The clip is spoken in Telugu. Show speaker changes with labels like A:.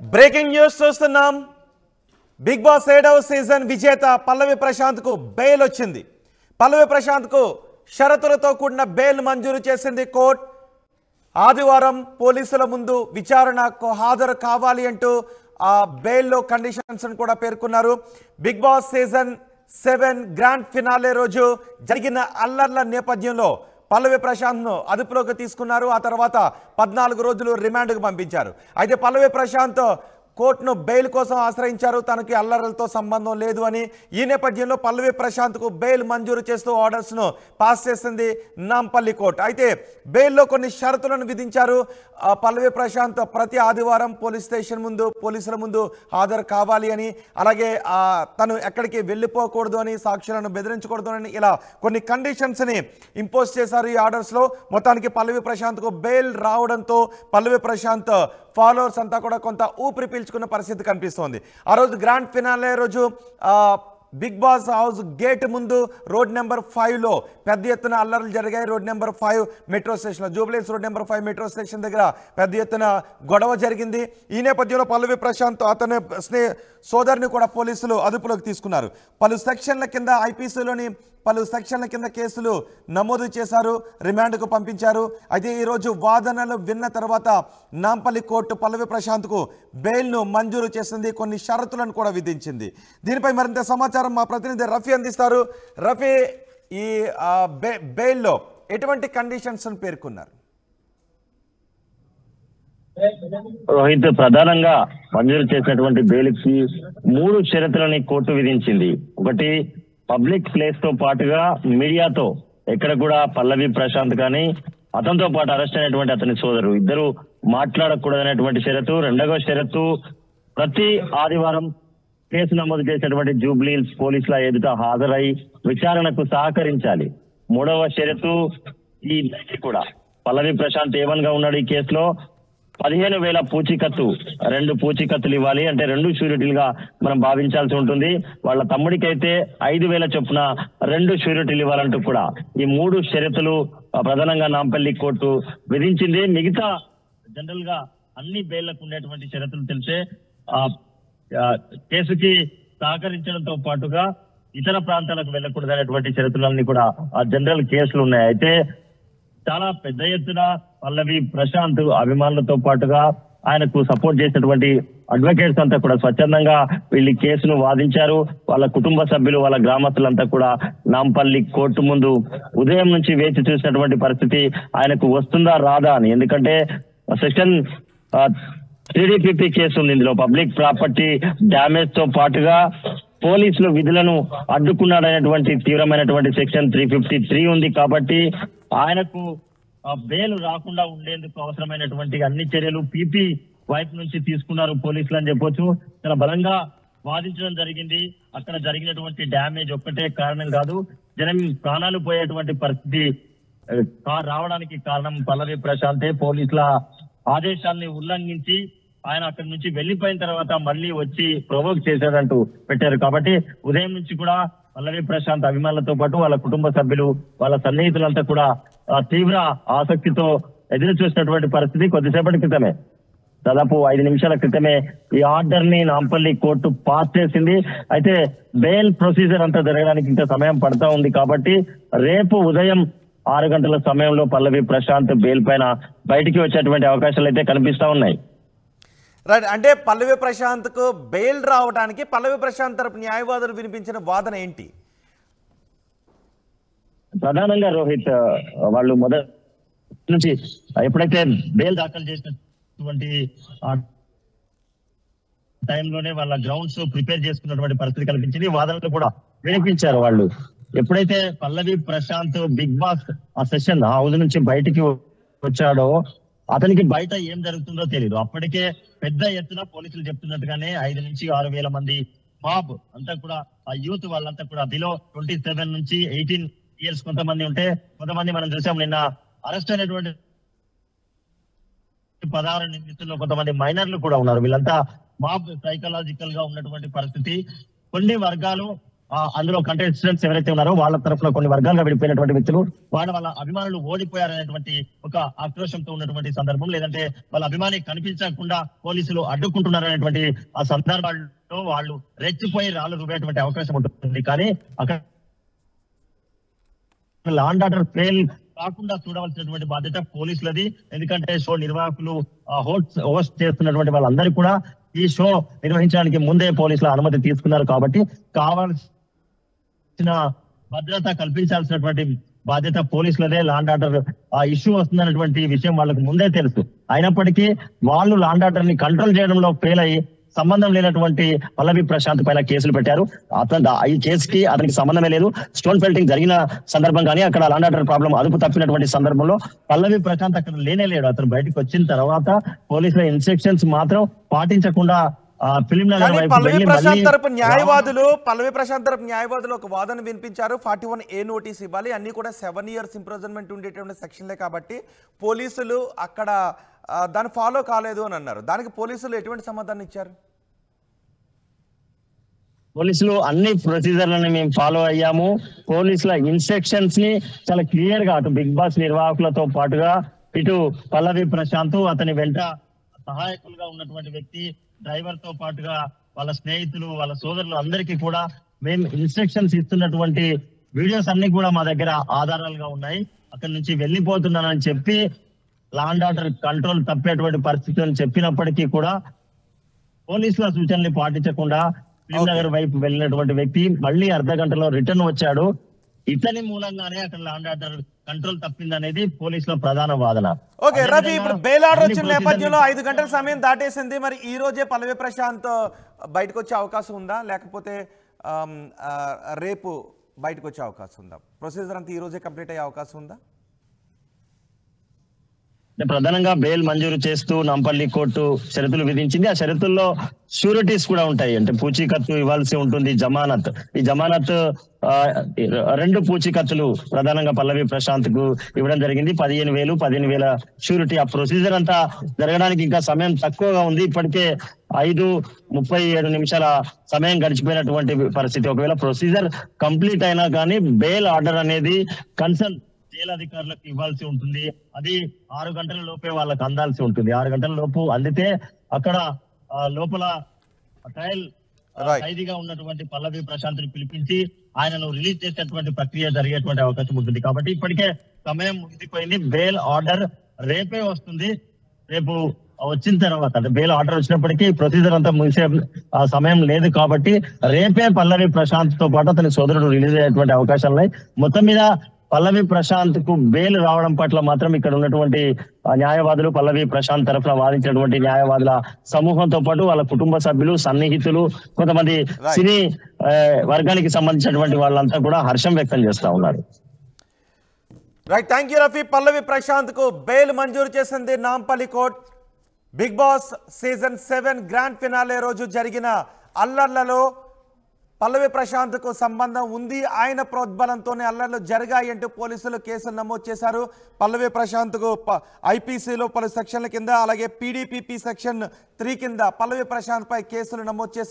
A: బ్రేకింగ్ న్యూస్ చూస్తున్నాం. బిగ్ బాస్ 7వ సీజన్ విజేత పల్లవి ప్రశాంత్ కు బెయిల్ వచ్చింది. పల్లవి ప్రశాంత్ కు షరతులతో కూడిన బెయిల్ మంజూరు చేసింది కోర్టు. ఆదివారం పోలీసుల ముందు విచారణకు హాజరు కావాలి అంటూ ఆ బెయిల్లో కండిషన్స్ కూడా పేర్కొన్నారు. Big boss season 7 grand finale రోజు జరిగిన అల్లర్ల నేపథ్యంలో పల్లవి ప్రశాంత్ను అదుపులోకి తీసుకున్నారు. ఆ తర్వాత 14 రోజులు రిమాండ్కు పంపించారు. అయితే పల్లవి ప్రశాంత్ కోర్టును బెయిల్ కోసం ఆశ్రయించారు. తనకి అల్లర్లతో సంబంధం లేదు అని. ఈ నేపథ్యంలో పల్లవి ప్రశాంత్కు బెయిల్ మంజూరు చేస్తూ ఆర్డర్స్ను పాస్ చేసింది నాంపల్లి కోర్టు. అయితే బెయిల్లో కొన్ని షరతులను విధించారు. పల్లవి ప్రశాంత్ ప్రతి ఆదివారం పోలీస్ స్టేషన్ ముందు పోలీసుల ముందు హాజరు కావాలి అని, అలాగే తను ఎక్కడికి వెళ్ళిపోకూడదు అని, సాక్షులను బెదిరించకూడదు అని, ఇలా కొన్ని కండిషన్స్ని ఇంపోజ్ చేశారు ఈ ఆర్డర్స్లో. మొత్తానికి పల్లవి ప్రశాంత్కు బెయిల్ రావడంతో పల్లవి ప్రశాంత్ ఫాలోవర్స్ అంతా కూడా కొంత ఊపిరి పీల్చుకున్న పరిస్థితి కనిపిస్తోంది. ఆ రోజు గ్రాండ్ ఫినాలే రోజు బిగ్ బాస్ హౌస్ గేట్ ముందు రోడ్ నెంబర్ 5లో పెద్ద ఎత్తున అల్లర్లు జరిగాయి. రోడ్ నెంబర్ 5 మెట్రో స్టేషన్లో, Jubilee Hills road number 5 metro station దగ్గర పెద్ద ఎత్తున గొడవ జరిగింది. ఈ నేపథ్యంలో పల్లవి ప్రశాంత్ అతని సోదరిని కూడా పోలీసులు అదుపులోకి తీసుకున్నారు. పలు సెక్షన్ల కింద ఐపీసీలోని పలు సెక్షన్ల కింద కేసులు నమోదు చేశారు, రిమాండ్కు పంపించారు. అయితే ఈరోజు వాదనలు విన్న తర్వాత నాంపల్లి కోర్టు పల్లవి ప్రశాంత్కు బెయిల్ను మంజూరు చేసింది, కొన్ని షరతులను కూడా విధించింది. దీనిపై మరింత సమాచారం మా ప్రతినిధి రఫీ అందిస్తారు. రఫీ, ఈ బెయిల్లో ఎటువంటి కండిషన్స్ పేర్కొన్నారు?
B: రోహిత్, ప్రధానంగా మంజూరు చేసినటువంటి బెయిల్కి 3 షరతులని కోర్టు విధించింది. ఒకటి, పబ్లిక్ ప్లేస్ తో పాటుగా మీడియాతో ఎక్కడ కూడా పల్లవి ప్రశాంత్ కానీ అతనితో పాటు అరెస్ట్ అయినటువంటి అతని సోదరు ఇద్దరు మాట్లాడకూడదనేటువంటి షరతు. రెండవ షరతు, ప్రతి ఆదివారం కేసు నమోదు చేసినటువంటి జూబ్లీహిల్స్ పోలీసుల ఎదుట హాజరై విచారణకు సహకరించాలి. మూడవ షరతు, ఈ కూడా పల్లవి ప్రశాంత్ A1 గా ఉన్నాడు. ఈ కేసులో 15,000 పూచీకత్తు, 2 పూచీకత్తులు ఇవ్వాలి. అంటే 2 షూరిటీలుగా మనం భావించాల్సి ఉంటుంది. వాళ్ళ తమ్ముడికి అయితే 5,000 చొప్పున 2 షూరిటీలు ఇవ్వాలంటూ కూడా ఈ 3 షరతులు ప్రధానంగా నాంపల్లి కోర్టు విధించింది. మిగతా జనరల్ గా అన్ని బెయిల్లకు ఉండేటువంటి షరతులు తెలిసే కేసుకి సహకరించడంతో పాటుగా ఇతర ప్రాంతాలకు వెళ్ళకూడదనేటువంటి షరతులన్నీ కూడా జనరల్ కేసులు ఉన్నాయి. అయితే చాలా పెద్ద ఎత్తున పల్లవి ప్రశాంత్ అభిమానులతో పాటుగా ఆయనకు సపోర్ట్ చేసినటువంటి అడ్వకేట్స్ అంతా కూడా స్వచ్ఛందంగా వీళ్ళు కేసును వాదించారు. వాళ్ళ కుటుంబ సభ్యులు, వాళ్ళ గ్రామస్తులంతా కూడా నాంపల్లి కోర్టు ముందు ఉదయం నుంచి వేచి చూసినటువంటి పరిస్థితి ఆయనకు వస్తుందా రాదా అని. ఎందుకంటే సెక్షన్ 3DPP కేసు ఉంది. ఇందులో పబ్లిక్ ప్రాపర్టీ డ్యామేజ్ తో పాటుగా పోలీసులు విధులను అడ్డుకున్నాడనేటువంటి తీవ్రమైనటువంటి సెక్షన్ 353 ఉంది. కాబట్టి ఆయనకు బెయిల్ రాకుండా ఉండేందుకు అవసరమైనటువంటి అన్ని చర్యలు పీపీ వైపు నుంచి తీసుకున్నారు పోలీసులు అని చెప్పొచ్చు. చాలా బలంగా వాదించడం జరిగింది. అక్కడ జరిగినటువంటి డ్యామేజ్ ఒక్కటే కారణం కాదు, జనం ప్రాణాలు పోయేటువంటి పరిస్థితి రావడానికి కారణం పల్లవి ప్రశాంతే. పోలీసుల ఆదేశాన్ని ఉల్లంఘించి ఆయన అక్కడి నుంచి వెళ్లిపోయిన తర్వాత మళ్ళీ వచ్చి ప్రొవోక్ చేశాడంటూ పెట్టారు. కాబట్టి ఉదయం నుంచి కూడా పల్లవి ప్రశాంత్ అభిమానులతో పాటు వాళ్ళ కుటుంబ సభ్యులు, వాళ్ళ సన్నిహితులంతా కూడా తీవ్ర ఆసక్తితో ఎదురు చూసినటువంటి పరిస్థితి. కొద్దిసేపటి క్రితమే, దాదాపు 5 నిమిషాల క్రితమే ఈ ఆర్డర్ ని నాంపల్లి కోర్టు పాస్ చేసింది. అయితే బెయిల్ ప్రొసీజర్ అంతా జరగడానికి ఇంకా సమయం పడతా ఉంది. కాబట్టి రేపు ఉదయం 6 గంటల సమయంలో పల్లవి ప్రశాంత్ బెయిల్ పైన బయటికి వచ్చేటువంటి అవకాశాలు అయితే కనిపిస్తా ఉన్నాయి.
A: రైట్, అంటే పల్లవి ప్రశాంత్కు బెయిల్ రావడానికి పల్లవి ప్రశాంత్ తరపు న్యాయవాదులు వినిపించిన వాదన ఏంటి?
B: ప్రధానంగా రోహిత్, వాళ్ళు మొదటి నుంచి ఎప్పుడైతే బెయిల్ దాఖలు చేసినటువంటి టైంలోనే వాళ్ళ గ్రౌండ్స్ ప్రిపేర్ చేసుకున్నటువంటి పరిస్థితి కనిపించింది. వాదనలు కూడా వినిపించారు వాళ్ళు. ఎప్పుడైతే పల్లవి ప్రశాంత్ బిగ్ బాస్ ఆ సెషన్ హౌస్ నుంచి బయటికి వచ్చాడో అతనికి బయట ఏం జరుగుతుందో తెలియదు. అప్పటికే పెద్ద ఎత్తున పోలీసులు చెప్తున్నట్టుగానే 5 నుంచి 6,000 మంది మాబ్ అంతా కూడా ఆ యూత్ వాళ్ళంతా కూడా బిలో 27 నుంచి 18 ఇయర్స్ కొంతమంది ఉంటే, కొంతమంది మనం చూసాం నిన్న అరెస్ట్ అయినటువంటి 16 నిందితుల్లో కొంతమంది మైనర్లు కూడా ఉన్నారు. వీళ్ళంతా మాబ్ సైకలాజికల్ గా ఉన్నటువంటి పరిస్థితి. కొన్ని వర్గాలు అందులో కంటెస్టెంట్స్ ఎవరైతే ఉన్నారో వాళ్ళ తరఫున కొన్ని వర్గాలుగా విడిపోయినటువంటి వ్యక్తులు వాళ్ళ అభిమానులు ఓడిపోయారనేటువంటి ఒక ఆక్రోశంతో ఉన్నటువంటి సందర్భం, లేదంటే వాళ్ళ అభిమాని కనిపించకుండా పోలీసులు అడ్డుకుంటున్నారనేటువంటి ఆ సందర్భాల్లో వాళ్ళు రెచ్చిపోయి రాళ్ళు రుబ్బేటువంటి అవకాశం ఉంటుంది. కానీ అక్కడ లా అండ్ ఆర్డర్ ఫెయిల్ కాకుండా చూడవలసినటువంటి బాధ్యత పోలీసులది. ఎందుకంటే షో నిర్వాహకులు హోస్ట్ చేస్తున్నటువంటి వాళ్ళందరూ కూడా ఈ షో నిర్వహించడానికి ముందే పోలీసుల అనుమతి తీసుకున్నారు కాబట్టి కావాల్సిన భద్రత కల్పించాల్సినటువంటి బాధ్యత పోలీసులదే. లా అండ్ ఆర్డర్ ఇష్యూ వస్తుందన్నటువంటి విషయం వాళ్ళకు ముందే తెలుసు. అయినప్పటికీ వాళ్ళు లా అండ్ ఆర్డర్ ని కంట్రోల్ చేయడంలో ఫెయిల్ అయ్యి సంబంధం లేనటువంటి పల్లవి ప్రశాంత్ పైన కేసులు పెట్టారు. ఈ కేసుకి అతనికి సంబంధమే లేదు. స్టోన్ ఫెల్టింగ్ జరిగిన సందర్భం కానీ అక్కడ లా అండ్ ఆర్డర్ ప్రాబ్లం అదుపు తప్పినటువంటి సందర్భంలో పల్లవి ప్రశాంత్ అక్కడ లేనేలేడు. అతను బయటకు వచ్చిన తర్వాత పోలీసుల ఇన్స్ట్రక్షన్స్ మాత్రం పాటించకుండా
A: పల్లవి ప్రశాంత్ తరపు న్యాయవాదులు ఒక వాదన వినిపించారు. 41A నోటీస్ ఇవ్వాలి, అన్ని కూడా 7 years ఇంప్రిజన్మెంట్ ఉండేటువంటి సెక్షన్లే కాబట్టి పోలీసులు అక్కడ దాన్ని ఫాలో కాలేదు అని అన్నారు. దానికి పోలీసులు ఎటువంటి సమాధానం ఇచ్చారు?
B: పోలీసులు అన్ని ప్రొసీజర్లను మేము ఫాలో అయ్యాము. పోలీసుల ఇన్స్ట్రక్షన్స్ ని చాలా క్లియర్ గా అటు బిగ్ బాస్ నిర్వాహకులతో పాటుగా ఇటు పల్లవి ప్రశాంత్ అతని వెంట సహాయకులుగా ఉన్నటువంటి వ్యక్తి డ్రైవర్ తో పాటుగా వాళ్ళ స్నేహితులు వాళ్ళ సోదరులు అందరికీ కూడా మేము ఇన్స్ట్రక్షన్స్ ఇస్తున్నటువంటి వీడియోస్ అన్ని కూడా మా దగ్గర ఆధారాలుగా ఉన్నాయి. అక్కడి నుంచి వెళ్ళిపోతున్నానని చెప్పి లా అండ్ ఆర్డర్ కంట్రోల్ తప్పేటువంటి పరిస్థితి అని చెప్పినప్పటికీ కూడా పోలీసుల సూచనలు పాటించకుండా ఫిలింనగర్ వైపు వెళ్ళినటువంటి వ్యక్తి మళ్ళీ అర్ధ గంటలో రిటర్న్ వచ్చాడు. ఇతని మూలంగానే అక్కడ లా అండ్ ఆర్డర్ కంట్రోల్ తప్పిందనేది పోలీసుల ప్రధాన వాదన.
A: ఓకే రవి, ఇప్పుడు బెయిల్ ఆర్డర్ వచ్చిన నేపథ్యంలో 5 గంటల సమయం దాటేసింది. మరి ఈ రోజే పల్లవి ప్రశాంత్ బయటకు వచ్చే అవకాశం ఉందా, లేకపోతే రేపు బయటకు వచ్చే అవకాశం ఉందా? ప్రొసీజర్ అంతా ఈ రోజే కంప్లీట్ అయ్యే అవకాశం ఉందా?
B: ప్రధానంగా బెయిల్ మంజూరు చేస్తూ నాంపల్లి కోర్టు షరతులు విధించింది. ఆ షరతుల్లో షూరిటీస్ కూడా ఉంటాయి. అంటే పూచీకత్తు ఇవ్వాల్సి ఉంటుంది, జమానత్. ఈ జమానత్ 2 పూచీకత్తులు ప్రధానంగా పల్లవి ప్రశాంత్ కు ఇవ్వడం జరిగింది. 15,000, 15,000 షూరిటీ. ఆ ప్రొసీజర్ అంతా జరగడానికి ఇంకా సమయం తక్కువగా ఉంది. ఇప్పటికే 5:37 సమయం గడిచిపోయినటువంటి పరిస్థితి. ఒకవేళ ప్రొసీజర్ కంప్లీట్ అయినా కానీ బెయిల్ ఆర్డర్ అనేది కన్సర్న్ జైలు అధికారులకు ఇవ్వాల్సి ఉంటుంది. అది 6 గంటల లోపే వాళ్ళకి అందాల్సి ఉంటుంది. 6 గంటల లోపు అందితే అక్కడ లోపల ట్రయల్ ఖైదీగా ఉన్నటువంటి పల్లవి ప్రశాంత్ ని పిలిపించి ఆయనను రిలీజ్ చేసేటువంటి ప్రక్రియ జరిగేటువంటి అవకాశం ఉంటుంది. కాబట్టి ఇప్పటికే సమయం ముగిసిపోయింది. బెయిల్ ఆర్డర్ రేపే వస్తుంది. రేపు వచ్చిన తర్వాత అంటే బెయిల్ ఆర్డర్ వచ్చినప్పటికీ ప్రొసీజర్ అంతా ముగిసే సమయం లేదు కాబట్టి రేపే పల్లవి ప్రశాంత్ తో పాటు అతని సోదరుడు రిలీజ్ అయ్యేటువంటి అవకాశాలు ఉన్నాయి. మొత్తం మీద పల్లవి ప్రశాంత్ కు బెయిల్ రావడం పట్ల మాత్రం ఇక్కడ ఉన్నటువంటి న్యాయవాదులు, పల్లవి ప్రశాంత్ తరఫున వాదించినటువంటి న్యాయవాదుల సమూహంతో పాటు వాళ్ళ కుటుంబ సభ్యులు, సన్నిహితులు, కొంతమంది సినీ వర్గానికి సంబంధించినటువంటి వాళ్ళంతా కూడా హర్షం వ్యక్తం చేస్తా ఉన్నారు.
A: Right, thank you Rafi. Pallavi Prashanth కు బెయిల్ మంజూరు చేసింది Nampally court. Big boss season 7 grand finale రోజు జరిగిన అల్లర్లలో పల్లవి ప్రశాంత్ కు సంబంధం ఉంది, ఆయన ప్రోద్బలంతోనే అల్లర్లు జరిగాయి అంటూ పోలీసులు కేసులు నమోదు చేశారు. పల్లవి ప్రశాంత్ కు ఐపీసీలో పలు సెక్షన్ల కింద, అలాగే పీడీపీపీ సెక్షన్ 3 కింద పల్లవి ప్రశాంత్ పై కేసులు నమోదు చేశారు.